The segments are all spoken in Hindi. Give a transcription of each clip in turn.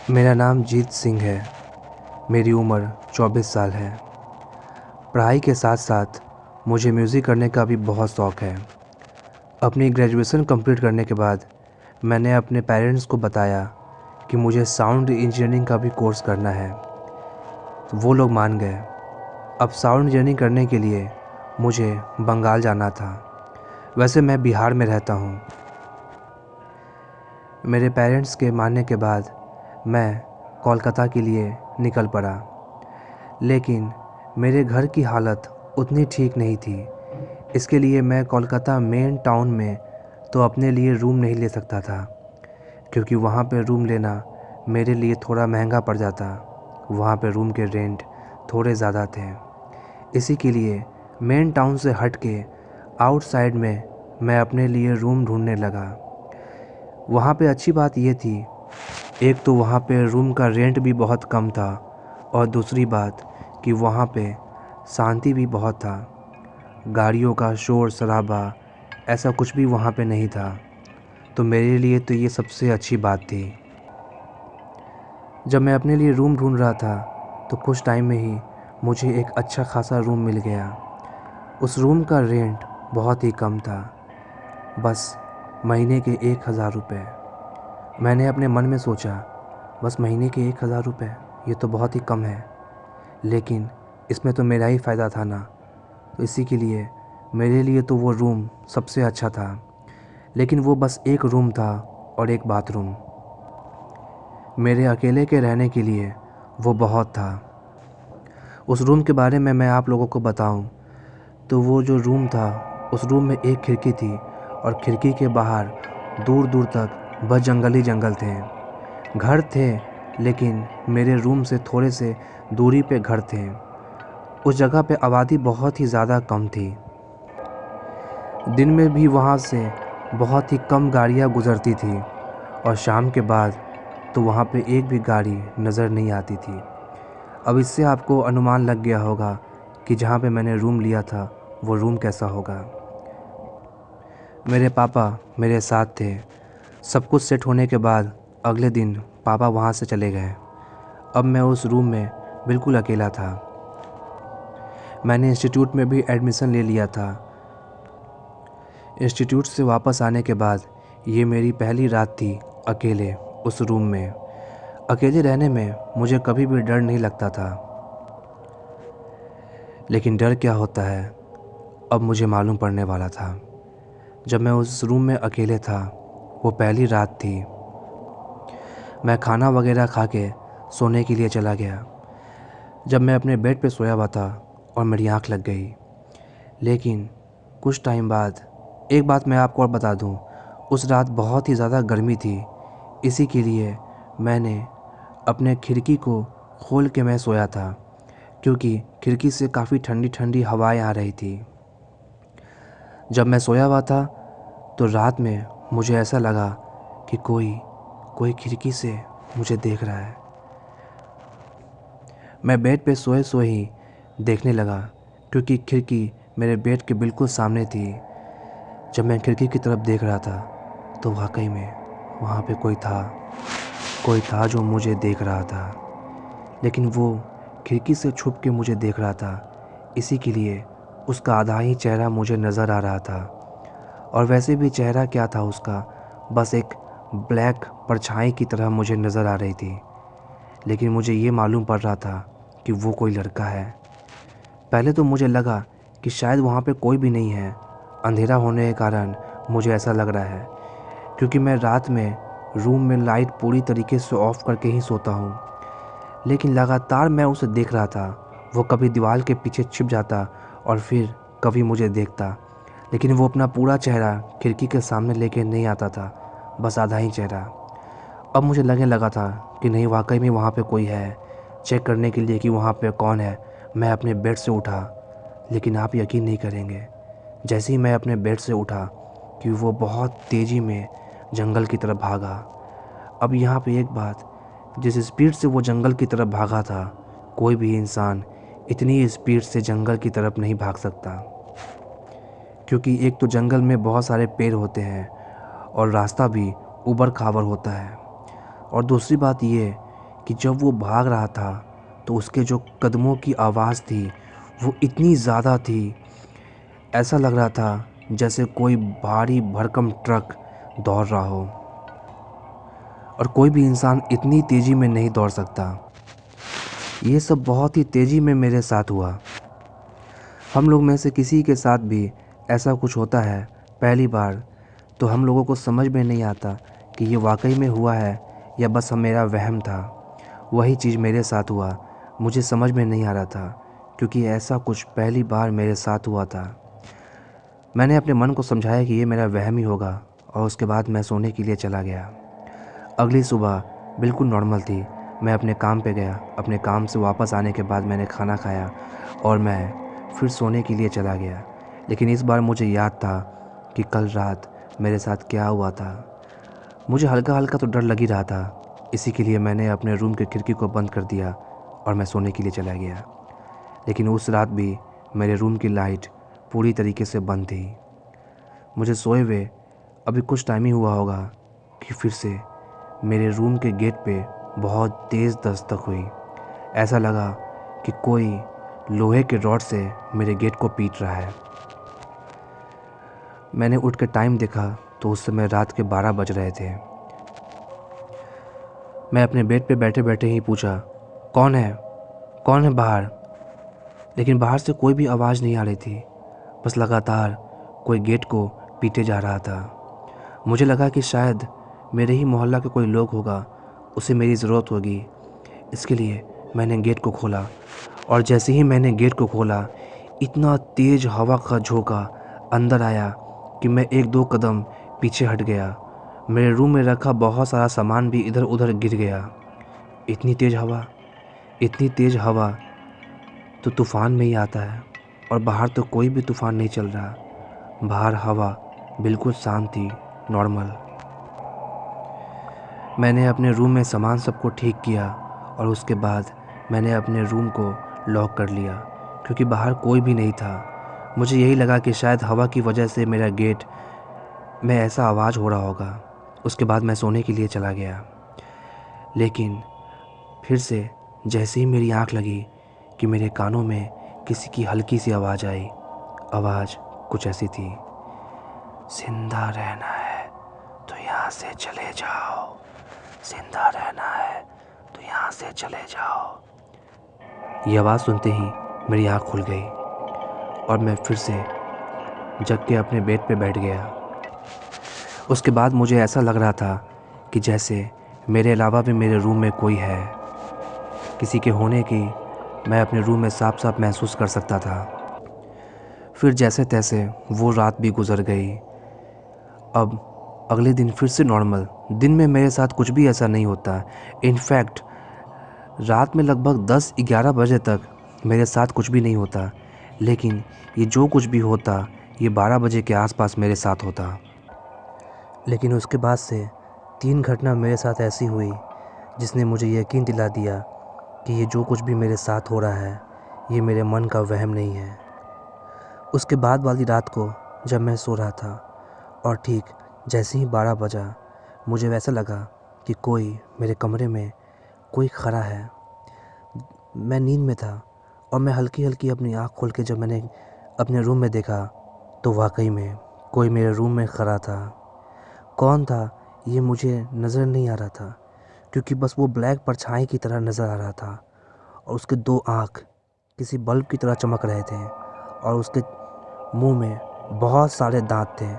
मेरा नाम जीत सिंह है। मेरी उम्र 24 साल है। पढ़ाई के साथ साथ मुझे म्यूज़िक करने का भी बहुत शौक़ है। अपनी ग्रेजुएशन कंप्लीट करने के बाद मैंने अपने पेरेंट्स को बताया कि मुझे साउंड इंजीनियरिंग का भी कोर्स करना है, तो वो लोग मान गए। अब साउंड इंजीनियरिंग करने के लिए मुझे बंगाल जाना था। वैसे मैं बिहार में रहता हूँ। मेरे पेरेंट्स के मानने के बाद मैं कोलकाता के लिए निकल पड़ा, लेकिन मेरे घर की हालत उतनी ठीक नहीं थी। इसके लिए मैं कोलकाता मेन टाउन में तो अपने लिए रूम नहीं ले सकता था, क्योंकि वहाँ पे रूम लेना मेरे लिए थोड़ा महंगा पड़ जाता। वहाँ पे रूम के रेंट थोड़े ज़्यादा थे। इसी के लिए मेन टाउन से हट के आउटसाइड में मैं अपने लिए रूम ढूंढने लगा। वहाँ पे अच्छी बात ये थी, एक तो वहाँ पे रूम का रेंट भी बहुत कम था, और दूसरी बात कि वहाँ पे शांति भी बहुत था। गाड़ियों का शोर शराबा ऐसा कुछ भी वहाँ पे नहीं था। तो मेरे लिए तो ये सबसे अच्छी बात थी। जब मैं अपने लिए रूम ढूंढ रहा था तो कुछ टाइम में ही मुझे एक अच्छा खासा रूम मिल गया। उस रूम का रेंट बहुत ही कम था, बस महीने के 1000 रुपये। मैंने अपने मन में सोचा, बस महीने के 1000 रुपये, ये तो बहुत ही कम है, लेकिन इसमें तो मेरा ही फ़ायदा था ना। तो इसी के लिए मेरे लिए तो वो रूम सबसे अच्छा था। लेकिन वो बस एक रूम था और एक बाथरूम। मेरे अकेले के रहने के लिए वो बहुत था। उस रूम के बारे में मैं आप लोगों को बताऊं तो वो जो रूम था, उस रूम में एक खिड़की थी, और खिड़की के बाहर दूर दूर तक बस जंगल ही जंगल थे। घर थे, लेकिन मेरे रूम से थोड़े से दूरी पे घर थे। उस जगह पे आबादी बहुत ही ज़्यादा कम थी। दिन में भी वहाँ से बहुत ही कम गाड़ियाँ गुज़रती थी, और शाम के बाद तो वहाँ पे एक भी गाड़ी नज़र नहीं आती थी। अब इससे आपको अनुमान लग गया होगा कि जहाँ पे मैंने रूम लिया था वो रूम कैसा होगा। मेरे पापा मेरे साथ थे। सब कुछ सेट होने के बाद अगले दिन पापा वहाँ से चले गए। अब मैं उस रूम में बिल्कुल अकेला था। मैंने इंस्टीट्यूट में भी एडमिशन ले लिया था। इंस्टीट्यूट से वापस आने के बाद ये मेरी पहली रात थी अकेले उस रूम में। अकेले रहने में मुझे कभी भी डर नहीं लगता था, लेकिन डर क्या होता है अब मुझे मालूम पड़ने वाला था। जब मैं उस रूम में अकेले था, वो पहली रात थी। मैं खाना वगैरह खा के सोने के लिए चला गया। जब मैं अपने बेड पे सोया हुआ था और मेरी आँख लग गई, लेकिन कुछ टाइम बाद एक बात मैं आपको और बता दूं, उस रात बहुत ही ज़्यादा गर्मी थी। इसी के लिए मैंने अपने खिड़की को खोल के मैं सोया था, क्योंकि खिड़की से काफ़ी ठंडी ठंडी हवाएं आ रही थी। जब मैं सोया हुआ था तो रात में मुझे ऐसा लगा कि कोई खिड़की से मुझे देख रहा है। मैं बेड पे सोए सोए ही देखने लगा, क्योंकि खिड़की मेरे बेड के बिल्कुल सामने थी। जब मैं खिड़की की तरफ देख रहा था तो वाकई में वहाँ पे कोई था जो मुझे देख रहा था, लेकिन वो खिड़की से छुप के मुझे देख रहा था। इसी के लिए उसका आधा ही चेहरा मुझे नज़र आ रहा था, और वैसे भी चेहरा क्या था उसका, बस एक ब्लैक परछाई की तरह मुझे नज़र आ रही थी। लेकिन मुझे ये मालूम पड़ रहा था कि वो कोई लड़का है। पहले तो मुझे लगा कि शायद वहाँ पे कोई भी नहीं है, अंधेरा होने के कारण मुझे ऐसा लग रहा है, क्योंकि मैं रात में रूम में लाइट पूरी तरीके से ऑफ़ करके ही सोता हूँ। लेकिन लगातार मैं उसे देख रहा था। वो कभी दीवार के पीछे छिप जाता और फिर कभी मुझे देखता, लेकिन वो अपना पूरा चेहरा खिड़की के सामने लेके नहीं आता था, बस आधा ही चेहरा। अब मुझे लगने लगा था कि नहीं, वाकई में वहाँ पे कोई है। चेक करने के लिए कि वहाँ पे कौन है, मैं अपने बेड से उठा। लेकिन आप यकीन नहीं करेंगे, जैसे ही मैं अपने बेड से उठा कि वो बहुत तेज़ी में जंगल की तरफ भागा। अब यहाँ पे एक बात, जिस स्पीड से वो जंगल की तरफ भागा था, कोई भी इंसान इतनी स्पीड से जंगल की तरफ नहीं भाग सकता, क्योंकि एक तो जंगल में बहुत सारे पेड़ होते हैं और रास्ता भी ऊबड़ खाबड़ होता है, और दूसरी बात ये कि जब वो भाग रहा था तो उसके जो कदमों की आवाज़ थी वो इतनी ज़्यादा थी, ऐसा लग रहा था जैसे कोई भारी भरकम ट्रक दौड़ रहा हो, और कोई भी इंसान इतनी तेज़ी में नहीं दौड़ सकता। ये सब बहुत ही तेज़ी में मेरे साथ हुआ। हम लोग में से किसी के साथ भी ऐसा कुछ होता है पहली बार, तो हम लोगों को समझ में नहीं आता कि ये वाकई में हुआ है या बस मेरा वहम था। वही चीज़ मेरे साथ हुआ, मुझे समझ में नहीं आ रहा था, क्योंकि ऐसा कुछ पहली बार मेरे साथ हुआ था। मैंने अपने मन को समझाया कि ये मेरा वहम ही होगा, और उसके बाद मैं सोने के लिए चला गया। अगली सुबह बिल्कुल नॉर्मल थी। मैं अपने काम पे गया। अपने काम से वापस आने के बाद मैंने खाना खाया और मैं फिर सोने के लिए चला गया। लेकिन इस बार मुझे याद था कि कल रात मेरे साथ क्या हुआ था। मुझे हल्का हल्का तो डर लग ही रहा था, इसी के लिए मैंने अपने रूम की खिड़की को बंद कर दिया और मैं सोने के लिए चला गया। लेकिन उस रात भी मेरे रूम की लाइट पूरी तरीके से बंद थी। मुझे सोए हुए अभी कुछ टाइम ही हुआ होगा कि फिर से मेरे रूम के गेट पे बहुत तेज़ दस्तक हुई। ऐसा लगा कि कोई लोहे के रॉड से मेरे गेट को पीट रहा है। मैंने उठ के टाइम देखा तो उस समय रात के 12 बज रहे थे। मैं अपने बेड पे बैठे बैठे ही पूछा, कौन है? कौन है बाहर? लेकिन बाहर से कोई भी आवाज़ नहीं आ रही थी, बस लगातार कोई गेट को पीटे जा रहा था। मुझे लगा कि शायद मेरे ही मोहल्ला के कोई लोग होगा, उसे मेरी ज़रूरत होगी। इसके लिए मैंने गेट को खोला, और जैसे ही मैंने गेट को खोला, इतना तेज़ हवा का झोंका अंदर आया कि मैं 1-2 कदम पीछे हट गया। मेरे रूम में रखा बहुत सारा सामान भी इधर उधर गिर गया। इतनी तेज़ हवा तो तूफ़ान में ही आता है, और बाहर तो कोई भी तूफ़ान नहीं चल रहा। बाहर हवा बिल्कुल शांत थी, नॉर्मल। मैंने अपने रूम में सामान सबको ठीक किया और उसके बाद मैंने अपने रूम को लॉक कर लिया, क्योंकि बाहर कोई भी नहीं था। मुझे यही लगा कि शायद हवा की वजह से मेरा गेट में ऐसा आवाज़ हो रहा होगा। उसके बाद मैं सोने के लिए चला गया। लेकिन फिर से जैसे ही मेरी आँख लगी कि मेरे कानों में किसी की हल्की सी आवाज़ आई। आवाज़ कुछ ऐसी थी, जिंदा रहना है तो यहाँ से चले जाओ, जिंदा रहना है तो यहाँ से चले जाओ। ये आवाज़ सुनते ही मेरी आँख खुल गई और मैं फिर से जग के अपने बेड पे बैठ गया। उसके बाद मुझे ऐसा लग रहा था कि जैसे मेरे अलावा भी मेरे रूम में कोई है। किसी के होने की मैं अपने रूम में साफ साफ महसूस कर सकता था। फिर जैसे तैसे वो रात भी गुजर गई। अब अगले दिन फिर से नॉर्मल। दिन में मेरे साथ कुछ भी ऐसा नहीं होता। इनफैक्ट रात में लगभग 10-11 बजे तक मेरे साथ कुछ भी नहीं होता। लेकिन ये जो कुछ भी होता ये 12 बजे के आसपास मेरे साथ होता। लेकिन उसके बाद से 3 घटना मेरे साथ ऐसी हुई जिसने मुझे यकीन दिला दिया कि ये जो कुछ भी मेरे साथ हो रहा है ये मेरे मन का वहम नहीं है। उसके बाद वाली रात को जब मैं सो रहा था और ठीक जैसे ही 12 बजा, मुझे वैसा लगा कि कोई मेरे कमरे में कोई खड़ा है। मैं नींद में था और मैं हल्की हल्की अपनी आँख खोल के जब मैंने अपने रूम में देखा तो वाकई में कोई मेरे रूम में खड़ा था। कौन था ये मुझे नज़र नहीं आ रहा था, क्योंकि बस वो ब्लैक परछाई की तरह नज़र आ रहा था, और उसके 2 आँख किसी बल्ब की तरह चमक रहे थे, और उसके मुंह में बहुत सारे दांत थे।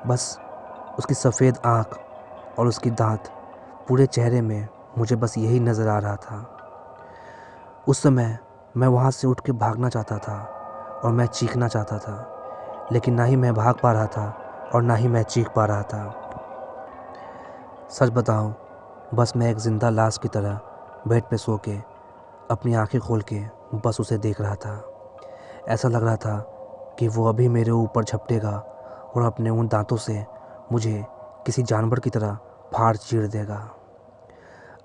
बस उसकी सफ़ेद आँख और उसकी दांत, पूरे चेहरे में मुझे बस यही नज़र आ रहा था। उस समय मैं वहाँ से उठ के भागना चाहता था और मैं चीखना चाहता था, लेकिन ना ही मैं भाग पा रहा था और ना ही मैं चीख पा रहा था। सच बताऊं, बस मैं एक ज़िंदा लाश की तरह बेड पे सो के अपनी आंखें खोल के बस उसे देख रहा था। ऐसा लग रहा था कि वो अभी मेरे ऊपर झपटेगा और अपने उन दांतों से मुझे किसी जानवर की तरह फाड़ चीर देगा।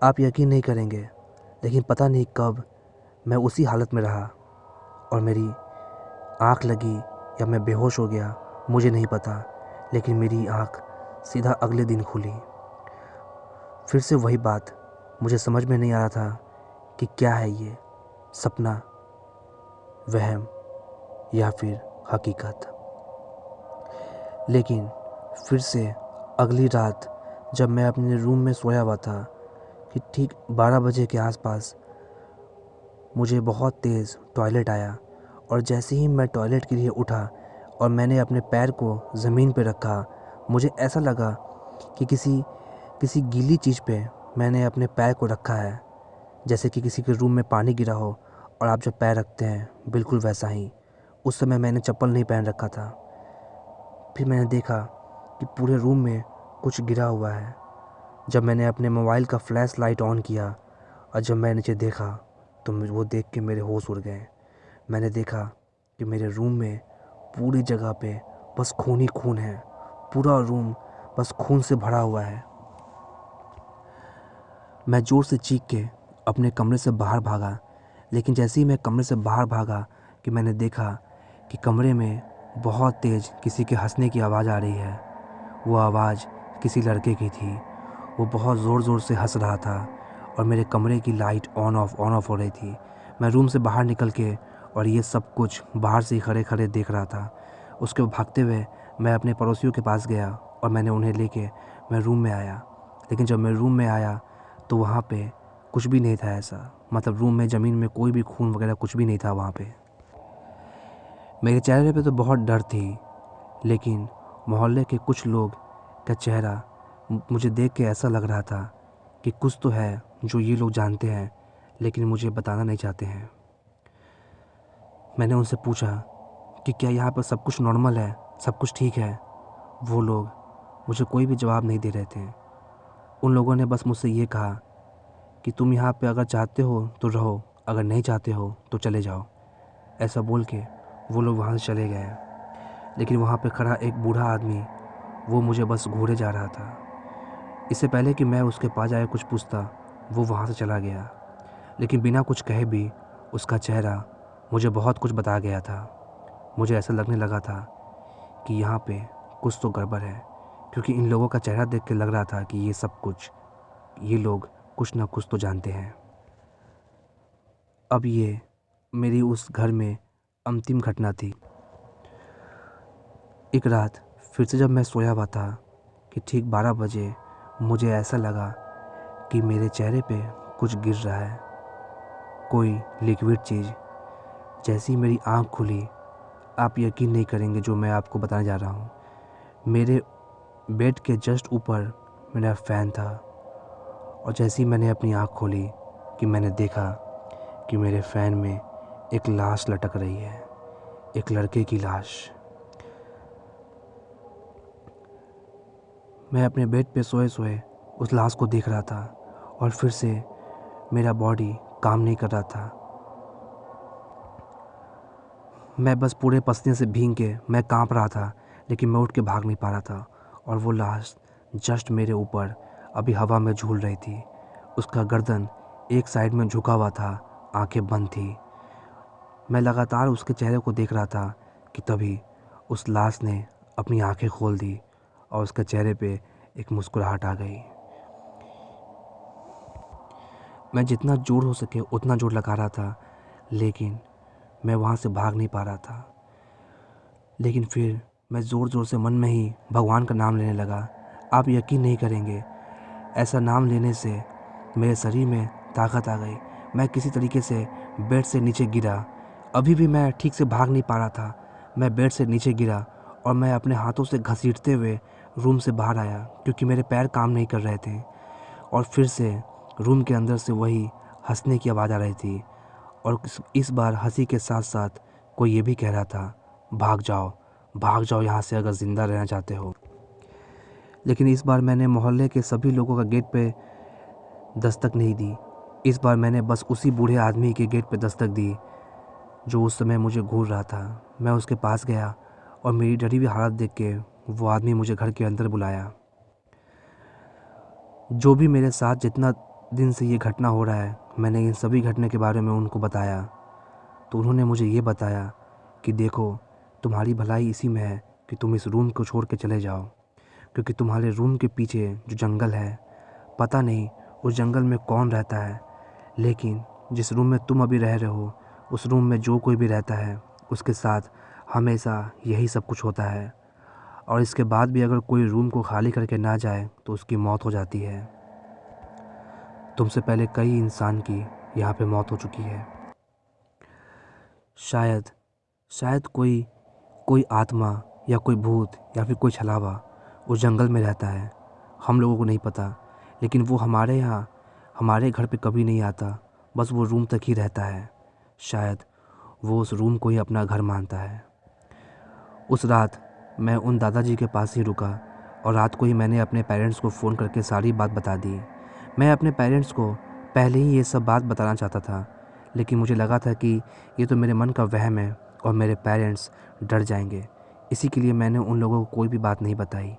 आप यकीन नहीं करेंगे, लेकिन पता नहीं कब मैं उसी हालत में रहा और मेरी आँख लगी या मैं बेहोश हो गया, मुझे नहीं पता। लेकिन मेरी आँख सीधा अगले दिन खुली। फिर से वही बात, मुझे समझ में नहीं आ रहा था कि क्या है ये, सपना, वहम या फिर हकीकत। लेकिन फिर से अगली रात जब मैं अपने रूम में सोया हुआ था कि ठीक 12 बजे के आसपास मुझे बहुत तेज़ टॉयलेट आया, और जैसे ही मैं टॉयलेट के लिए उठा और मैंने अपने पैर को ज़मीन पे रखा, मुझे ऐसा लगा कि किसी किसी गीली चीज़ पे मैंने अपने पैर को रखा है, जैसे कि किसी के रूम में पानी गिरा हो और आप जब पैर रखते हैं, बिल्कुल वैसा ही। उस समय मैंने चप्पल नहीं पहन रखा था। फिर मैंने देखा कि पूरे रूम में कुछ गिरा हुआ है। जब मैंने अपने मोबाइल का फ्लैश लाइट ऑन किया और जब मैं नीचे देखा तो वो देख के मेरे होश उड़ गए। मैंने देखा कि मेरे रूम में पूरी जगह पे बस खून ही खून है। पूरा रूम बस खून से भरा हुआ है। मैं ज़ोर से चीख के अपने कमरे से बाहर भागा, लेकिन जैसे ही मैं कमरे से बाहर भागा कि मैंने देखा कि कमरे में बहुत तेज़ किसी के हंसने की आवाज़ आ रही है। वो आवाज़ किसी लड़के की थी। वो बहुत ज़ोर ज़ोर से हंस रहा था और मेरे कमरे की लाइट ऑन ऑफ हो रही थी। मैं रूम से बाहर निकल के और ये सब कुछ बाहर से ही खड़े खड़े देख रहा था। उसके भागते हुए मैं अपने पड़ोसियों के पास गया और मैंने उन्हें लेके मैं रूम में आया। लेकिन जब मैं रूम में आया तो वहाँ पे कुछ भी नहीं था ऐसा। मतलब रूम में ज़मीन में कोई भी खून वगैरह कुछ भी नहीं था वहाँ पे। मेरे चेहरे पे तो बहुत डर थी, लेकिन मोहल्ले के कुछ लोग का चेहरा मुझे देख के ऐसा लग रहा था कि कुछ तो है जो ये लोग जानते हैं लेकिन मुझे बताना नहीं चाहते हैं। मैंने उनसे पूछा कि क्या यहाँ पर सब कुछ नॉर्मल है, सब कुछ ठीक है। वो लोग मुझे कोई भी जवाब नहीं दे रहे थे। उन लोगों ने बस मुझसे ये कहा कि तुम यहाँ पे अगर चाहते हो तो रहो, अगर नहीं चाहते हो तो चले जाओ। ऐसा बोल के वो लोग वहाँ से चले गए। लेकिन वहाँ पे खड़ा एक बूढ़ा आदमी, वो मुझे बस घूरे जा रहा था। इससे पहले कि मैं उसके पास जाए कुछ पूछता, वो वहाँ से चला गया। लेकिन बिना कुछ कहे भी उसका चेहरा मुझे बहुत कुछ बता गया था। मुझे ऐसा लगने लगा था कि यहाँ पे कुछ तो गड़बड़ है, क्योंकि इन लोगों का चेहरा देख के लग रहा था कि ये लोग कुछ ना कुछ तो जानते हैं। अब ये मेरी उस घर में अंतिम घटना थी। एक रात फिर से जब मैं सोया हुआ था कि ठीक 12 बजे मुझे ऐसा लगा कि मेरे चेहरे पे कुछ गिर रहा है, कोई लिक्विड चीज़। जैसी मेरी आँख खुली, आप यकीन नहीं करेंगे जो मैं आपको बताने जा रहा हूँ। मेरे बेड के जस्ट ऊपर मेरा फ़ैन था, और जैसे ही मैंने अपनी आँख खोली कि मैंने देखा कि मेरे फ़ैन में एक लाश लटक रही है, एक लड़के की लाश। मैं अपने बेड पे सोए सोए उस लाश को देख रहा था और फिर से मेरा बॉडी काम नहीं कर रहा था। मैं बस पूरे पसीने से भीग के मैं कांप रहा था, लेकिन मैं उठ के भाग नहीं पा रहा था। और वो लाश जस्ट मेरे ऊपर अभी हवा में झूल रही थी। उसका गर्दन एक साइड में झुका हुआ था, आंखें बंद थी। मैं लगातार उसके चेहरे को देख रहा था कि तभी उस लाश ने अपनी आंखें खोल दी और उसके चेहरे पे एक मुस्कुराहट आ गई। मैं जितना जोर हो सके उतना जोर लगा रहा था, लेकिन मैं वहाँ से भाग नहीं पा रहा था। लेकिन फिर मैं ज़ोर ज़ोर से मन में ही भगवान का नाम लेने लगा। आप यकीन नहीं करेंगे, ऐसा नाम लेने से मेरे शरीर में ताकत आ गई। मैं किसी तरीके से बेड से नीचे गिरा। अभी भी मैं ठीक से भाग नहीं पा रहा था। मैं बेड से नीचे गिरा और मैं अपने हाथों से घसीटते हुए रूम से बाहर आया, क्योंकि मेरे पैर काम नहीं कर रहे थे। और फिर से रूम के अंदर से वही हंसने की आवाज़ आ रही थी, और इस बार हंसी के साथ साथ कोई ये भी कह रहा था, भाग जाओ यहाँ से अगर ज़िंदा रहना चाहते हो। लेकिन इस बार मैंने मोहल्ले के सभी लोगों का गेट पे दस्तक नहीं दी। इस बार मैंने बस उसी बूढ़े आदमी के गेट पे दस्तक दी जो उस समय मुझे घूर रहा था। मैं उसके पास गया और मेरी डरी हुई हालत देख के वो आदमी मुझे घर के अंदर बुलाया। जो भी मेरे साथ जितना दिन से ये घटना हो रहा है, मैंने इन सभी घटना के बारे में उनको बताया। तो उन्होंने मुझे ये बताया कि देखो, तुम्हारी भलाई इसी में है कि तुम इस रूम को छोड़ के चले जाओ, क्योंकि तुम्हारे रूम के पीछे जो जंगल है, पता नहीं उस जंगल में कौन रहता है, लेकिन जिस रूम में तुम अभी रह रहे हो उस रूम में जो कोई भी रहता है उसके साथ हमेशा यही सब कुछ होता है। और इसके बाद भी अगर कोई रूम को खाली करके ना जाए तो उसकी मौत हो जाती है। तुमसे पहले कई इंसान की यहाँ पे मौत हो चुकी है। शायद शायद कोई कोई आत्मा या कोई भूत या फिर कोई छलावा उस जंगल में रहता है। हम लोगों को नहीं पता, लेकिन वो हमारे यहाँ हमारे घर पे कभी नहीं आता, बस वो रूम तक ही रहता है। शायद वो उस रूम को ही अपना घर मानता है। उस रात मैं उन दादाजी के पास ही रुका और रात को ही मैंने अपने पेरेंट्स को फ़ोन करके सारी बात बता दी। मैं अपने पेरेंट्स को पहले ही ये सब बात बताना चाहता था, लेकिन मुझे लगा था कि ये तो मेरे मन का वहम है और मेरे पेरेंट्स डर जाएंगे। इसी के लिए मैंने उन लोगों को कोई भी बात नहीं बताई।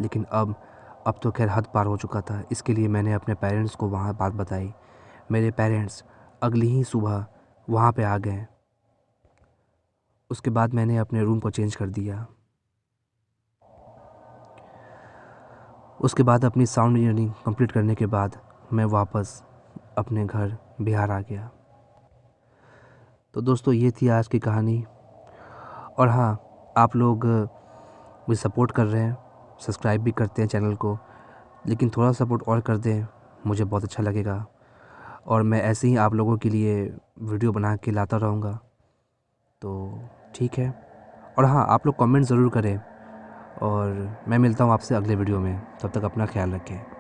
लेकिन अब तो खैर हद पार हो चुका था, इसके लिए मैंने अपने पेरेंट्स को वहाँ बात बताई। मेरे पेरेंट्स अगली ही सुबह वहाँ पे आ गए। उसके बाद मैंने अपने रूम को चेंज कर दिया। उसके बाद अपनी साउंड इंजीनियरिंग कंप्लीट करने के बाद मैं वापस अपने घर बिहार आ गया। तो दोस्तों ये थी आज की कहानी। और हाँ, आप लोग मुझे सपोर्ट कर रहे हैं, सब्सक्राइब भी करते हैं चैनल को, लेकिन थोड़ा सपोर्ट और कर दें, मुझे बहुत अच्छा लगेगा। और मैं ऐसे ही आप लोगों के लिए वीडियो बना के लाता रहूँगा। तो ठीक है। और हाँ, आप लोग कमेंट ज़रूर करें और मैं मिलता हूँ आपसे अगले वीडियो में। तब तक अपना ख्याल रखें।